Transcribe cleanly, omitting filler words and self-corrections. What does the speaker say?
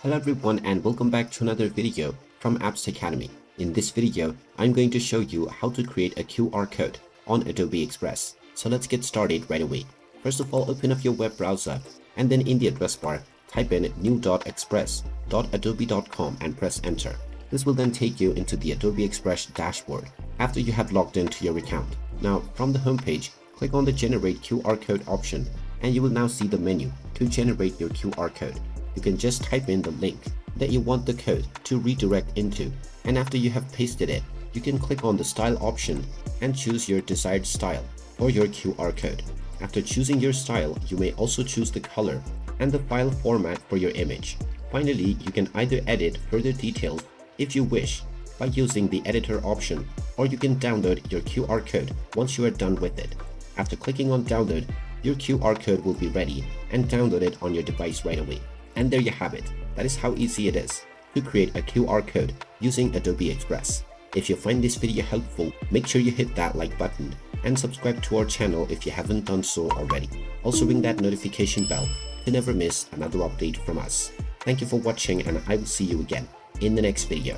Hello everyone and welcome back to another video from Apps Academy. In this video, I'm going to show you how to create a QR code on Adobe Express. So let's get started right away. First of all, open up your web browser and then in the address bar, type in new.express.adobe.com and press enter. This will then take you into the Adobe Express dashboard after you have logged into your account. Now from the home page, click on the generate QR code option and you will now see the menu to generate your QR code. You can just type in the link that you want the code to redirect into, and after you have pasted it, you can click on the style option and choose your desired style for your QR code. After choosing your style, you may also choose the color and the file format for your image. Finally, you can either edit further details if you wish by using the editor option, or you can download your QR code once you are done with it. After clicking on download, your QR code will be ready and downloaded on your device right away. And there you have it. That is how easy it is to create a QR code using Adobe Express. If you find this video helpful, make sure you hit that like button and subscribe to our channel if you haven't done so already. Also ring that notification bell to never miss another update from us. Thank you for watching and I will see you again in the next video.